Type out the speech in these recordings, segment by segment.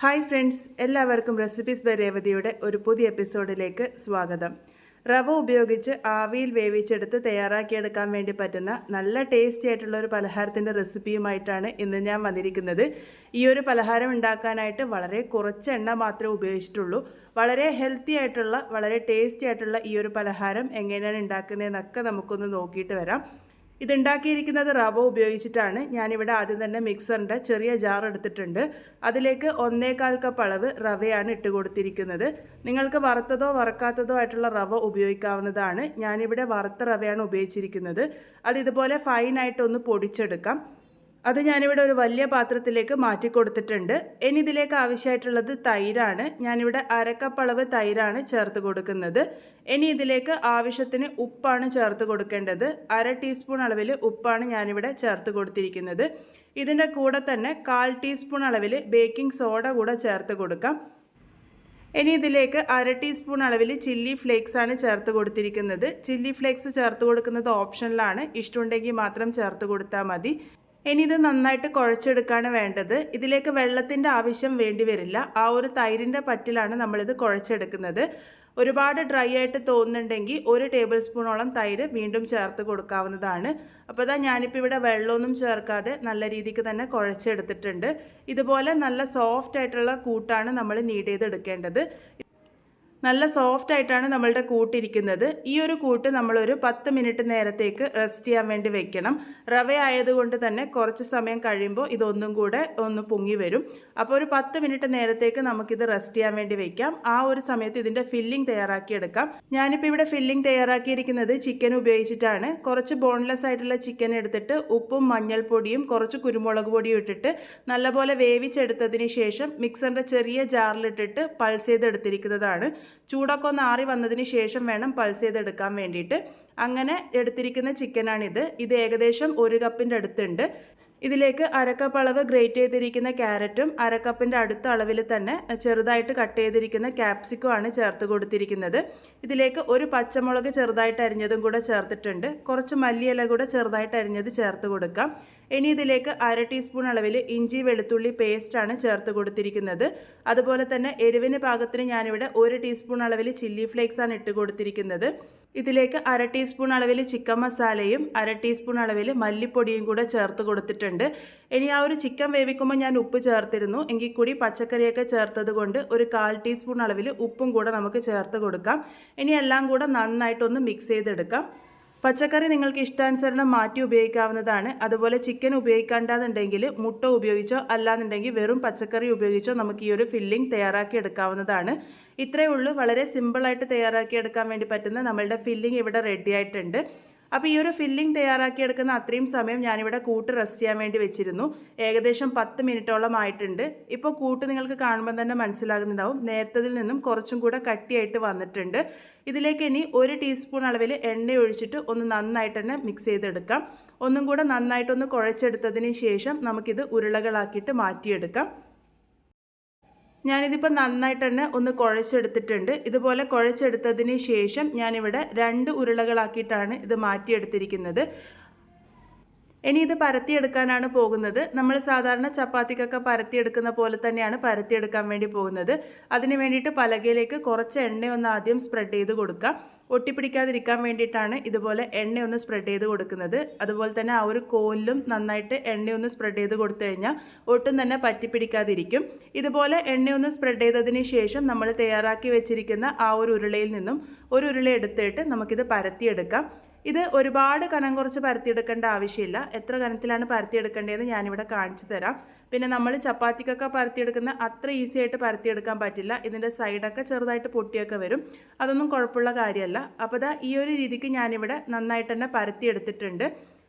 Hi friends, എല്ലാവർക്കും recipes by രേവതിയുടെ ഒരു പുതിയ എപ്പിസോഡിലേക്ക് സ്വാഗതം. റവ ഉപയോഗിച്ച് ആവിയിൽ വേവിച്ചെടുത്ത് തയ്യാറാക്കിയെടുക്കാൻ വേണ്ടി പറ്റുന്ന നല്ല ടേസ്റ്റി ആയിട്ടുള്ള ഒരു പലഹാരത്തിൻ്റെ റെസിപ്പിയുമായിട്ടാണ് ഇന്ന് ഞാൻ വന്നിരിക്കുന്നത്. ഈ ഒരു പലഹാരം ഉണ്ടാക്കാനായിട്ട് വളരെ കുറച്ച് എണ്ണ മാത്രമേ ഉപയോഗിച്ചിട്ടുള്ളൂ. വളരെ ഹെൽത്തി ആയിട്ടുള്ള വളരെ ടേസ്റ്റി ആയിട്ടുള്ള ഈ ഒരു പലഹാരം എങ്ങനെയാണ് ഉണ്ടാക്കുന്നതെന്നൊക്കെ നമുക്കൊന്ന് നോക്കിയിട്ട് വരാം. ഇതുണ്ടാക്കിയിരിക്കുന്നത് റവ ഉപയോഗിച്ചിട്ടാണ്. ഞാനിവിടെ ആദ്യം തന്നെ മിക്സറിൻ്റെ ചെറിയ ജാർ എടുത്തിട്ടുണ്ട്. അതിലേക്ക് 1/4 കപ്പ് അളവ് റവയാണ് ഇട്ട് കൊടുത്തിരിക്കുന്നത്. നിങ്ങൾക്ക് വറുത്തതോ വറുക്കാത്തതോ ആയിട്ടുള്ള റവ ഉപയോഗിക്കാവുന്നതാണ്. ഞാനിവിടെ വറുത്ത റവയാണ് ഉപയോഗിച്ചിരിക്കുന്നത്. അത് ഇതുപോലെ ഫൈനായിട്ടൊന്ന് പൊടിച്ചെടുക്കാം. അത് ഞാനിവിടെ ഒരു വലിയ പാത്രത്തിലേക്ക് മാറ്റി കൊടുത്തിട്ടുണ്ട്. ഇനി ഇതിലേക്ക് ആവശ്യമായിട്ടുള്ളത് തൈരാണ്. ഞാനിവിടെ 1/2 കപ്പ് അളവ് തൈരാണ് ചേർത്ത് കൊടുക്കുന്നത്. ഇനി ഇതിലേക്ക് ആവശ്യത്തിന് ഉപ്പാണ് ചേർത്ത് കൊടുക്കേണ്ടത്. 1/2 ടീസ്പൂൺ അളവിൽ ഉപ്പാണ് ഞാനിവിടെ ചേർത്ത് കൊടുത്തിരിക്കുന്നത്. ഇതിൻ്റെ കൂടെ തന്നെ 1/4 ടീസ്പൂൺ അളവിൽ ബേക്കിംഗ് സോഡ കൂടെ ചേർത്ത് കൊടുക്കാം. ഇനി ഇതിലേക്ക് 1/2 ടീസ്പൂൺ അളവിൽ ചില്ലി ഫ്ലേക്സ് ആണ് ചേർത്ത് കൊടുത്തിരിക്കുന്നത്. ചില്ലി ഫ്ലേക്സ് ചേർത്ത് കൊടുക്കുന്നത് ഓപ്ഷനിലാണ്. ഇഷ്ടമുണ്ടെങ്കിൽ മാത്രം ചേർത്ത് കൊടുത്താൽ മതി. ഇനി ഇത് നന്നായിട്ട് കുഴച്ചെടുക്കാണ് വേണ്ടത്. ഇതിലേക്ക് വെള്ളത്തിൻ്റെ ആവശ്യം വേണ്ടി വരില്ല. ആ ഒരു തൈരിൻ്റെ പറ്റിലാണ് നമ്മളിത് കുഴച്ചെടുക്കുന്നത്. ഒരുപാട് ഡ്രൈ ആയിട്ട് തോന്നുന്നുണ്ടെങ്കിൽ 1 ടേബിൾ സ്പൂണോളം തൈര് വീണ്ടും ചേർത്ത് കൊടുക്കാവുന്നതാണ്. അപ്പോൾ ഞാനിപ്പോൾ ഇവിടെ വെള്ളമൊന്നും ചേർക്കാതെ നല്ല രീതിക്ക് തന്നെ കുഴച്ചെടുത്തിട്ടുണ്ട്. ഇതുപോലെ നല്ല സോഫ്റ്റ് ആയിട്ടുള്ള കൂട്ടാണ് നമ്മൾ നീഡ് ചെയ്തെടുക്കേണ്ടത്. നല്ല സോഫ്റ്റ് ആയിട്ടാണ് നമ്മളുടെ കൂട്ടിരിക്കുന്നത്. ഈ ഒരു കൂട്ട് നമ്മളൊരു 10 മിനിറ്റ് നേരത്തേക്ക് റെസ്റ്റ് ചെയ്യാൻ വേണ്ടി വെക്കണം. റവ ആയതുകൊണ്ട് തന്നെ കുറച്ച് സമയം കഴിയുമ്പോൾ ഇതൊന്നും കൂടെ ഒന്ന് പൊങ്ങി വരും. അപ്പോൾ ഒരു 10 മിനിറ്റ് നേരത്തേക്ക് നമുക്കിത് റെസ്റ്റ് ചെയ്യാൻ വേണ്ടി വെക്കാം. ആ ഒരു സമയത്ത് ഇതിൻ്റെ ഫില്ലിംഗ് തയ്യാറാക്കിയെടുക്കാം. ഞാനിപ്പോൾ ഇവിടെ ഫില്ലിംഗ് തയ്യാറാക്കിയിരിക്കുന്നത് ചിക്കൻ ഉപയോഗിച്ചിട്ടാണ്. കുറച്ച് ബോൺലെസ് ആയിട്ടുള്ള ചിക്കൻ എടുത്തിട്ട് ഉപ്പും മഞ്ഞൾപ്പൊടിയും കുറച്ച് കുരുമുളക് പൊടിയും ഇട്ടിട്ട് നല്ലപോലെ വേവിച്ചെടുത്തതിന് ശേഷം മിക്സറിൻ്റെ ചെറിയ ജാറിലിട്ടിട്ട് പൾസ് ചെയ്തെടുത്തിരിക്കുന്നതാണ്. ചൂടൊക്കെ ഒന്ന് ആറി വന്നതിന് ശേഷം വേണം പൾസ് ചെയ്തെടുക്കാൻ വേണ്ടിയിട്ട്. അങ്ങനെ എടുത്തിരിക്കുന്ന ചിക്കനാണിത്. ഇത് ഏകദേശം 1 കപ്പിൻ്റെ അടുത്തുണ്ട്. ഇതിലേക്ക് 1/2 കപ്പ് അളവ് ഗ്രേറ്റ് ചെയ്തിരിക്കുന്ന ക്യാരറ്റും 1/2 കപ്പിൻ്റെ അടുത്ത അളവിൽ തന്നെ ചെറുതായിട്ട് കട്ട് ചെയ്തിരിക്കുന്ന ക്യാപ്സിക്കം ആണ് ചേർത്ത് കൊടുത്തിരിക്കുന്നത്. ഇതിലേക്ക് ഒരു പച്ചമുളക് ചെറുതായിട്ട് അരിഞ്ഞതും കൂടെ ചേർത്തിട്ടുണ്ട്. കുറച്ച് മല്ലിയില കൂടെ ചെറുതായിട്ട് അരിഞ്ഞത് ചേർത്ത് കൊടുക്കാം. ഇനി ഇതിലേക്ക് 1/2 ടീസ്പൂൺ അളവിൽ ഇഞ്ചി വെളുത്തുള്ളി പേസ്റ്റാണ് ചേർത്ത് കൊടുത്തിരിക്കുന്നത്. അതുപോലെ തന്നെ എരിവിന് പാകത്തിന് ഞാനിവിടെ 1 ടീസ്പൂൺ അളവിൽ ചില്ലി ഫ്ലേക്സ് ആണ് ഇട്ട് കൊടുത്തിരിക്കുന്നത്. ഇതിലേക്ക് 1/2 ടീസ്പൂൺ അളവിൽ ചിക്കൻ മസാലയും 1/2 ടീസ്പൂൺ അളവിൽ മല്ലിപ്പൊടിയും കൂടെ ചേർത്ത് കൊടുത്തിട്ടുണ്ട്. ഇനി ആ ഒരു ചിക്കൻ വേവിക്കുമ്പോൾ ഞാൻ ഉപ്പ് ചേർത്തിരുന്നു. എങ്കിൽ കൂടി പച്ചക്കറിയൊക്കെ ചേർത്തത് കൊണ്ട് ഒരു 1/4 ടീസ്പൂൺ അളവിൽ ഉപ്പും കൂടെ നമുക്ക് ചേർത്ത് കൊടുക്കാം. ഇനി എല്ലാം കൂടെ നന്നായിട്ടൊന്ന് മിക്സ് ചെയ്തെടുക്കാം. പച്ചക്കറി നിങ്ങൾക്ക് ഇഷ്ടാനുസരണം മാറ്റി ഉപയോഗിക്കാവുന്നതാണ്. അതുപോലെ ചിക്കൻ ഉപയോഗിക്കേണ്ടതുണ്ടെങ്കിൽ മുട്ട ഉപയോഗിച്ചോ അല്ലാന്നുണ്ടെങ്കിൽ വെറും പച്ചക്കറി ഉപയോഗിച്ചോ നമുക്ക് ഈ ഒരു ഫില്ലിംഗ് തയ്യാറാക്കി എടുക്കാവുന്നതാണ്. ഇത്രയേ ഉള്ളൂ. വളരെ സിമ്പിളായിട്ട് തയ്യാറാക്കിയെടുക്കാൻ വേണ്ടി പറ്റുന്ന നമ്മളുടെ ഫില്ലിംഗ് ഇവിടെ റെഡി ആയിട്ടുണ്ട്. അപ്പോൾ ഈ ഒരു ഫില്ലിംഗ് തയ്യാറാക്കിയെടുക്കുന്ന അത്രയും സമയം ഞാനിവിടെ കൂട്ട് റെസ്റ്റ് ചെയ്യാൻ വേണ്ടി വെച്ചിരുന്നു. ഏകദേശം 10 മിനിറ്റോളം ആയിട്ടുണ്ട്. ഇപ്പോൾ കൂട്ട് നിങ്ങൾക്ക് കാണുമ്പോൾ തന്നെ മനസ്സിലാകുന്നുണ്ടാവും, നേരത്തതിൽ നിന്നും കുറച്ചും കൂടെ കട്ടിയായിട്ട് വന്നിട്ടുണ്ട്. ഇതിലേക്ക് ഇനി 1 ടീസ്പൂൺ അളവിൽ എണ്ണ ഒഴിച്ചിട്ട് ഒന്ന് നന്നായിട്ട് തന്നെ മിക്സ് ചെയ്തെടുക്കാം. ഒന്നും കൂടെ നന്നായിട്ടൊന്ന് കുഴച്ചെടുത്തതിന് ശേഷം നമുക്കിത് ഉരുളകളാക്കിയിട്ട് മാറ്റിയെടുക്കാം. ഞാനിതിപ്പോൾ നന്നായിട്ട് തന്നെ ഒന്ന് കുഴച്ചെടുത്തിട്ടുണ്ട്. ഇതുപോലെ കുഴച്ചെടുത്തതിന് ശേഷം ഞാനിവിടെ 2 ഉരുളകളാക്കിയിട്ടാണ് ഇത് മാറ്റിയെടുത്തിരിക്കുന്നത്. ഇനി ഇത് പരത്തിയെടുക്കാനാണ് പോകുന്നത്. നമ്മൾ സാധാരണ ചപ്പാത്തിക്കൊക്കെ പരത്തിയെടുക്കുന്ന പോലെ തന്നെയാണ് പരത്തിയെടുക്കാൻ വേണ്ടി പോകുന്നത്. അതിന് വേണ്ടിയിട്ട് പലകയിലേക്ക് കുറച്ച് എണ്ണയൊന്ന് ആദ്യം സ്പ്രെഡ് ചെയ്ത് കൊടുക്കാം. ഒട്ടിപ്പിടിക്കാതിരിക്കാൻ വേണ്ടിയിട്ടാണ് ഇതുപോലെ എണ്ണയൊന്ന് സ്പ്രെഡ് ചെയ്ത് കൊടുക്കുന്നത്. അതുപോലെ തന്നെ ആ ഒരു കോലിലും നന്നായിട്ട് എണ്ണയൊന്ന് സ്പ്രെഡ് ചെയ്ത് കൊടുത്തു കഴിഞ്ഞാൽ ഒട്ടും തന്നെ പറ്റിപ്പിടിക്കാതിരിക്കും. ഇതുപോലെ എണ്ണയൊന്ന് സ്പ്രെഡ് ചെയ്തതിന് ശേഷം നമ്മൾ തയ്യാറാക്കി വെച്ചിരിക്കുന്ന ആ ഒരു ഉരുളയിൽ നിന്നും ഒരു ഉരുള എടുത്തിട്ട് നമുക്കിത് പരത്തിയെടുക്കാം. ഇത് ഒരുപാട് കനം കുറച്ച് പരത്തിയെടുക്കേണ്ട ആവശ്യമില്ല. എത്ര കനത്തിലാണ് പരത്തിയെടുക്കേണ്ടതെന്ന് ഞാനിവിടെ കാണിച്ചു തരാം. പിന്നെ നമ്മൾ ചപ്പാത്തിക്കൊക്കെ പരത്തിയെടുക്കുന്ന അത്ര ഈസി ആയിട്ട് പരത്തിയെടുക്കാൻ പറ്റില്ല. ഇതിൻ്റെ സൈഡൊക്കെ ചെറുതായിട്ട് പൊട്ടിയൊക്കെ വരും. അതൊന്നും കുഴപ്പമുള്ള കാര്യമല്ല. അപ്പോൾ ഈ ഒരു രീതിക്ക് ഞാനിവിടെ നന്നായിട്ട് തന്നെ പരത്തിയെടുത്തിട്ടുണ്ട്.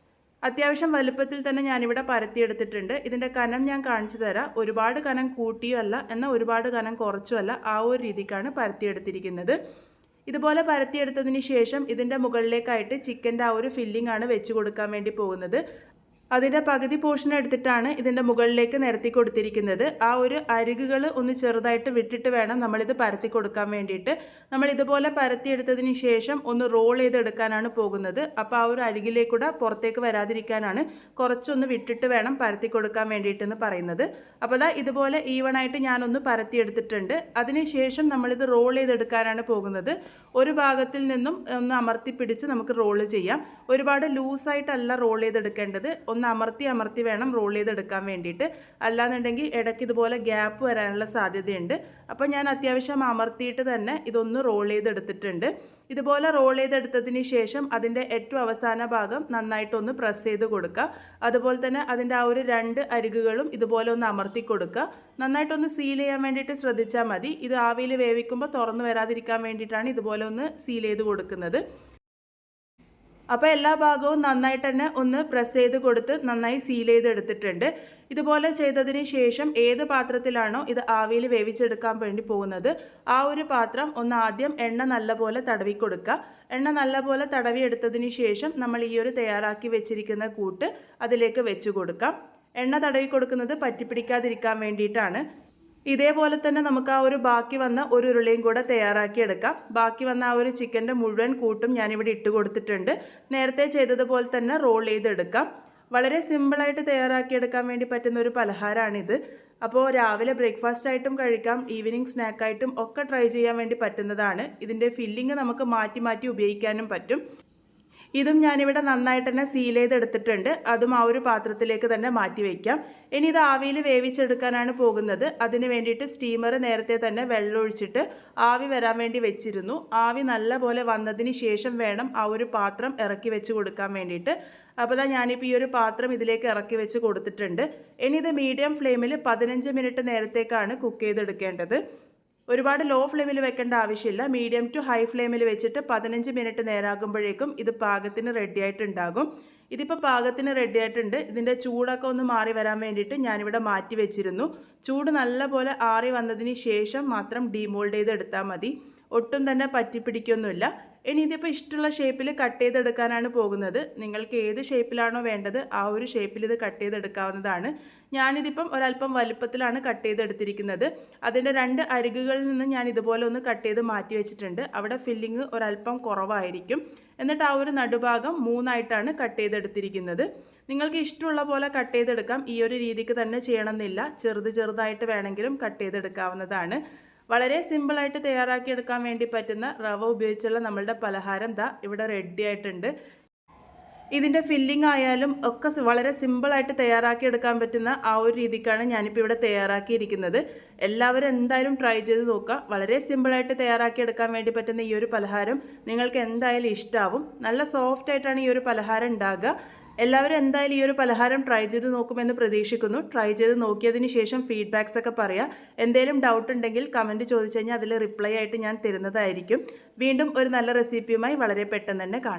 അത്യാവശ്യം വലുപ്പത്തിൽ തന്നെ ഞാനിവിടെ പരത്തിയെടുത്തിട്ടുണ്ട്. ഇതിൻ്റെ കനം ഞാൻ കാണിച്ചു തരാം. ഒരുപാട് കനം കൂട്ടിയും അല്ല, എന്നാൽ ഒരുപാട് കനം കുറച്ചുമല്ല. ആ ഒരു രീതിക്കാണ് പരത്തിയെടുത്തിരിക്കുന്നത്. ഇതുപോലെ പരത്തിയെടുത്തതിന് ശേഷം ഇതിൻ്റെ മുകളിലേക്കായിട്ട് ചിക്കൻ്റെ ആ ഒരു ഫില്ലിംഗ് ആണ് വെച്ച് കൊടുക്കാൻ വേണ്ടി പോകുന്നത്. അതിൻ്റെ പകുതി പോർഷൻ എടുത്തിട്ടാണ് ഇതിൻ്റെ മുകളിലേക്ക് നിരത്തി കൊടുത്തിരിക്കുന്നത്. ആ ഒരു അരികുകൾ ഒന്ന് ചെറുതായിട്ട് വിട്ടിട്ട് വേണം നമ്മളിത് പരത്തി കൊടുക്കാൻ വേണ്ടിയിട്ട്. നമ്മൾ ഇതുപോലെ പരത്തിയെടുത്തതിന് ശേഷം ഒന്ന് റോൾ ചെയ്തെടുക്കാനാണ് പോകുന്നത്. അപ്പോൾ ആ ഒരു അരികിലേക്കൂടെ പുറത്തേക്ക് വരാതിരിക്കാനാണ് കുറച്ചൊന്ന് വിട്ടിട്ട് വേണം പരത്തി കൊടുക്കാൻ വേണ്ടിയിട്ടെന്ന് പറയുന്നത്. അപ്പോൾ ദാ ഇതുപോലെ ഈവണായിട്ട് ഞാനൊന്ന് പരത്തിയെടുത്തിട്ടുണ്ട്. അതിനുശേഷം നമ്മളിത് റോൾ ചെയ്തെടുക്കാനാണ് പോകുന്നത്. ഒരു ഭാഗത്തിൽ നിന്നും ഒന്ന് അമർത്തി പിടിച്ച് നമുക്ക് റോൾ ചെയ്യാം. ഒരുപാട് ലൂസായിട്ടല്ല റോൾ ചെയ്തെടുക്കേണ്ടത്. ഒന്ന് അമർത്തി വേണം റോൾ ചെയ്തെടുക്കാൻ വേണ്ടിയിട്ട്. അല്ലാന്നുണ്ടെങ്കിൽ ഇടയ്ക്ക് ഇതുപോലെ ഗ്യാപ്പ് വരാനുള്ള സാധ്യതയുണ്ട്. അപ്പോൾ ഞാൻ അത്യാവശ്യം അമർത്തിയിട്ട് തന്നെ ഇതൊന്ന് റോൾ ചെയ്തെടുത്തിട്ടുണ്ട്. ഇതുപോലെ റോൾ ചെയ്തെടുത്തതിന് ശേഷം അതിൻ്റെ ഏറ്റവും അവസാന ഭാഗം നന്നായിട്ടൊന്ന് പ്രസ് ചെയ്ത് കൊടുക്കുക. അതുപോലെ തന്നെ അതിൻ്റെ ആ ഒരു 2 അരികുകളും ഇതുപോലെ ഒന്ന് അമർത്തി കൊടുക്കുക. നന്നായിട്ടൊന്ന് സീൽ ചെയ്യാൻ വേണ്ടിയിട്ട് ശ്രദ്ധിച്ചാൽ മതി. ഇത് ആവിയിൽ വേവിക്കുമ്പോൾ തുറന്നു വരാതിരിക്കാൻ വേണ്ടിയിട്ടാണ് ഇതുപോലെ ഒന്ന് സീൽ ചെയ്ത് കൊടുക്കുന്നത്. അപ്പോൾ എല്ലാ ഭാഗവും നന്നായിട്ട് തന്നെ ഒന്ന് പ്രസ് ചെയ്ത് കൊടുത്ത് നന്നായി സീൽ ചെയ്തെടുത്തിട്ടുണ്ട്. ഇതുപോലെ ചെയ്തതിന് ശേഷം ഏത് പാത്രത്തിലാണോ ഇത് ആവിയിൽ വേവിച്ചെടുക്കാൻ വേണ്ടി പോകുന്നത് ആ ഒരു പാത്രം ഒന്ന് ആദ്യം എണ്ണ നല്ലപോലെ തടവി കൊടുക്കുക. എണ്ണ നല്ലപോലെ തടവി എടുത്തതിന് ശേഷം നമ്മൾ ഈ ഒരു തയ്യാറാക്കി വെച്ചിരിക്കുന്ന കൂട്ട് അതിലേക്ക് വെച്ച് കൊടുക്കാം. എണ്ണ തടവി കൊടുക്കുന്നത് പറ്റിപ്പിടിക്കാതിരിക്കാൻ വേണ്ടിയിട്ടാണ്. ഇതേപോലെ തന്നെ നമുക്ക് ആ ഒരു ബാക്കി വന്ന ഒരു ഉരുളയും കൂടെ തയ്യാറാക്കി എടുക്കാം. ബാക്കി വന്ന ആ ഒരു ചിക്കൻ്റെ മുഴുവൻ കൂട്ടും ഞാനിവിടെ ഇട്ട് കൊടുത്തിട്ടുണ്ട്. നേരത്തെ ചെയ്തതുപോലെ തന്നെ റോൾ ചെയ്തെടുക്കാം. വളരെ സിമ്പിളായിട്ട് തയ്യാറാക്കിയെടുക്കാൻ വേണ്ടി പറ്റുന്ന ഒരു പലഹാരമാണിത്. അപ്പോൾ രാവിലെ ബ്രേക്ക്ഫാസ്റ്റ് ആയിട്ടും കഴിക്കാം, ഈവനിങ് സ്നാക്കായിട്ടും ഒക്കെ ട്രൈ ചെയ്യാൻ വേണ്ടി പറ്റുന്നതാണ്. ഇതിൻ്റെ ഫില്ലിങ് നമുക്ക് മാറ്റി മാറ്റി ഉപയോഗിക്കാനും പറ്റും. ഇതും ഞാനിവിടെ നന്നായിട്ട് തന്നെ സീൽ ചെയ്തെടുത്തിട്ടുണ്ട്. അതും ആ ഒരു പാത്രത്തിലേക്ക് തന്നെ മാറ്റി വയ്ക്കാം. ഇനി ഇത് ആവിയിൽ വേവിച്ചെടുക്കാനാണ് പോകുന്നത്. അതിന് വേണ്ടിയിട്ട് സ്റ്റീമർ നേരത്തെ തന്നെ വെള്ളം ഒഴിച്ചിട്ട് ആവി വരാൻ വേണ്ടി വെച്ചിരുന്നു. ആവി നല്ലപോലെ വന്നതിന് ശേഷം വേണം ആ ഒരു പാത്രം ഇറക്കി വെച്ച് കൊടുക്കാൻ വേണ്ടിയിട്ട്. അപ്പോൾ ഞാനിപ്പോൾ ഈ ഒരു പാത്രം ഇതിലേക്ക് ഇറക്കി വെച്ച് കൊടുത്തിട്ടുണ്ട്. ഇനി ഇത് മീഡിയം ഫ്ലെയിമിൽ 15 മിനിറ്റ് നേരത്തേക്കാണ് കുക്ക് ചെയ്തെടുക്കേണ്ടത്. ഒരുപാട് ലോ ഫ്ലെയിമിൽ വെക്കേണ്ട ആവശ്യമില്ല. മീഡിയം ടു ഹൈ ഫ്ലെയിമിൽ വെച്ചിട്ട് 15 മിനിറ്റ് നേരാകുമ്പോഴേക്കും ഇത് പാകത്തിന് റെഡി ആയിട്ടുണ്ടാകും. ഇതിപ്പോൾ പാകത്തിന് റെഡി ആയിട്ടുണ്ട്. ഇതിൻ്റെ ചൂടൊക്കെ ഒന്ന് മാറി വരാൻ വേണ്ടിയിട്ട് ഞാനിവിടെ മാറ്റി വെച്ചിരുന്നു. ചൂട് നല്ലപോലെ ആറി വന്നതിന് ശേഷം മാത്രം ഡീമോൾഡ് ചെയ്തെടുത്താൽ മതി. ഒട്ടും തന്നെ പറ്റിപ്പിടിക്കൊന്നുമില്ല. ഇനി ഇതിപ്പോൾ ഇഷ്ടമുള്ള ഷേപ്പിൽ കട്ട് ചെയ്തെടുക്കാനാണ് പോകുന്നത്. നിങ്ങൾക്ക് ഏത് ഷേപ്പിലാണോ വേണ്ടത് ആ ഒരു ഷേപ്പിൽ ഇത് കട്ട് ചെയ്തെടുക്കാവുന്നതാണ്. ഞാനിതിപ്പം ഒരല്പം വലുപ്പത്തിലാണ് കട്ട് ചെയ്തെടുത്തിരിക്കുന്നത്. അതിൻ്റെ 2 അരികുകളിൽ നിന്ന് ഞാൻ ഇതുപോലെ ഒന്ന് കട്ട് ചെയ്ത് മാറ്റി വെച്ചിട്ടുണ്ട്. അവിടെ ഫില്ലിങ് ഒരല്പം കുറവായിരിക്കും. എന്നിട്ട് ആ ഒരു നടുഭാഗം 3ആയിട്ടാണ് കട്ട് ചെയ്തെടുത്തിരിക്കുന്നത്. നിങ്ങൾക്ക് ഇഷ്ടമുള്ള പോലെ കട്ട് ചെയ്തെടുക്കാം. ഈ ഒരു രീതിക്ക് തന്നെ ചെയ്യണമെന്നില്ല. ചെറുതായിട്ട് വേണമെങ്കിലും കട്ട് ചെയ്തെടുക്കാവുന്നതാണ്. വളരെ സിമ്പിളായിട്ട് തയ്യാറാക്കിയെടുക്കാൻ വേണ്ടി പറ്റുന്ന റവ ഉപയോഗിച്ചുള്ള നമ്മളുടെ പലഹാരം ദാ ഇവിടെ റെഡി ആയിട്ടുണ്ട്. ഇതിൻ്റെ ഫില്ലിംഗ് ആയാലും ഒക്കെ വളരെ സിമ്പിളായിട്ട് തയ്യാറാക്കിയെടുക്കാൻ പറ്റുന്ന ആ ഒരു രീതിക്കാണ് ഞാനിപ്പോൾ ഇവിടെ തയ്യാറാക്കിയിരിക്കുന്നത്. എല്ലാവരും എന്തായാലും ട്രൈ ചെയ്ത് നോക്കുക. വളരെ സിമ്പിളായിട്ട് തയ്യാറാക്കിയെടുക്കാൻ വേണ്ടി പറ്റുന്ന ഈ ഒരു പലഹാരം നിങ്ങൾക്ക് എന്തായാലും ഇഷ്ടമാവും. നല്ല സോഫ്റ്റ് ആയിട്ടാണ് ഈ ഒരു പലഹാരം ഉണ്ടാകുക. എല്ലാവരും എന്തായാലും ഈ ഒരു പലഹാരം ട്രൈ ചെയ്ത് നോക്കുമെന്ന് പ്രതീക്ഷിക്കുന്നു. ട്രൈ ചെയ്ത് നോക്കിയതിന് ശേഷം ഫീഡ്ബാക്സ് ഒക്കെ പറയാം. എന്തെങ്കിലും ഡൗട്ട് ഉണ്ടെങ്കിൽ കമൻറ്റ് ചോദിച്ചു കഴിഞ്ഞാൽ അതിൽ റിപ്ലൈ ആയിട്ട് ഞാൻ തരുന്നതായിരിക്കും. വീണ്ടും ഒരു നല്ല റെസിപ്പിയുമായി വളരെ പെട്ടെന്ന് തന്നെ കാണാം.